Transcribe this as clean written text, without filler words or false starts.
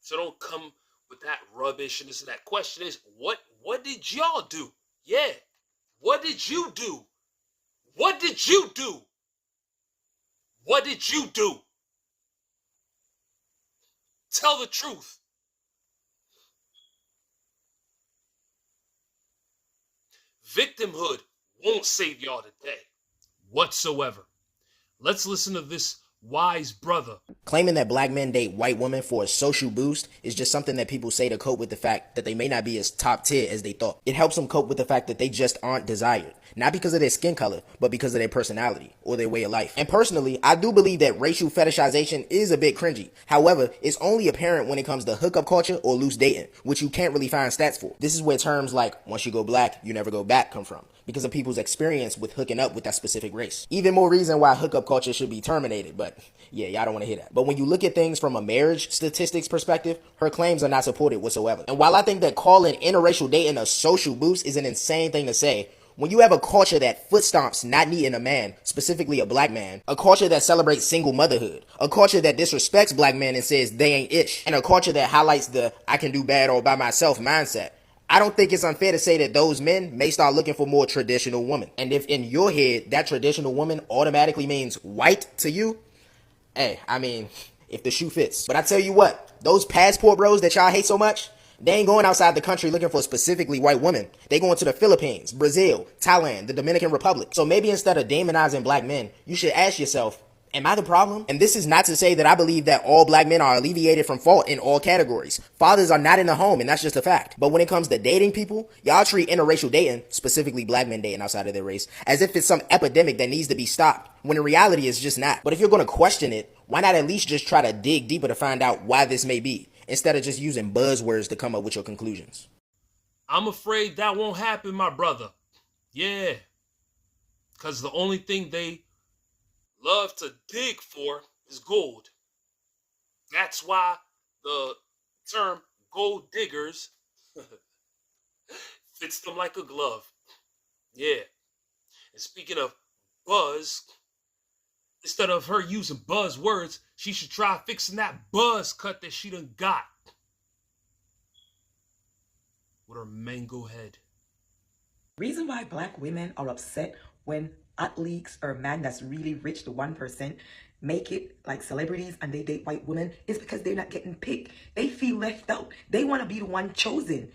So don't come with that rubbish and this and that. Question is, what did y'all do? Yeah. What did you do? What did you do? What did you do? Tell the truth. Victimhood won't save y'all today whatsoever. Let's listen to this wise brother. Claiming that black men date white women for a social boost is just something that people say to cope with the fact that they may not be as top tier as they thought. It helps them cope with the fact that they just aren't desired. Not because of their skin color, but because of their personality or their way of life. And personally, I do believe that racial fetishization is a bit cringy. However, it's only apparent when it comes to hookup culture or loose dating, which you can't really find stats for. This is where terms like, once you go black, you never go back come from, because of people's experience with hooking up with that specific race. Even more reason why hookup culture should be terminated, but yeah, y'all don't want to hear that. But when you look at things from a marriage statistics perspective, her claims are not supported whatsoever. And while I think that calling interracial dating a social boost is an insane thing to say, when you have a culture that foot stomps not needing a man, specifically a black man, a culture that celebrates single motherhood, a culture that disrespects black men and says they ain't ish, and a culture that highlights the I can do bad all by myself mindset, I don't think it's unfair to say that those men may start looking for more traditional women. And if in your head that traditional woman automatically means white to you, hey, I mean, if the shoe fits. But I tell you what, those passport bros that y'all hate so much, they ain't going outside the country looking for specifically white women. They going to the Philippines, Brazil, Thailand, the Dominican Republic. So maybe instead of demonizing black men, you should ask yourself, am I the problem? And this is not to say that I believe that all black men are alleviated from fault in all categories. Fathers are not in the home, and that's just a fact. But when it comes to dating people, y'all treat interracial dating, specifically black men dating outside of their race, as if it's some epidemic that needs to be stopped, when in reality it's just not. But if you're going to question it, why not at least just try to dig deeper to find out why this may be, instead of just using buzzwords to come up with your conclusions? I'm afraid that won't happen, my brother. Yeah. Because the only thing they love to dig for is gold. That's why the term gold diggers fits them like a glove. Yeah. And speaking of buzz, instead of her using buzzwords, she should try fixing that buzz cut that she done got with her mango head. Reason why black women are upset when athletes or men that's really rich, the 1%, make it like celebrities and they date white women is because they're not getting picked. They feel left out. They want to be the one chosen.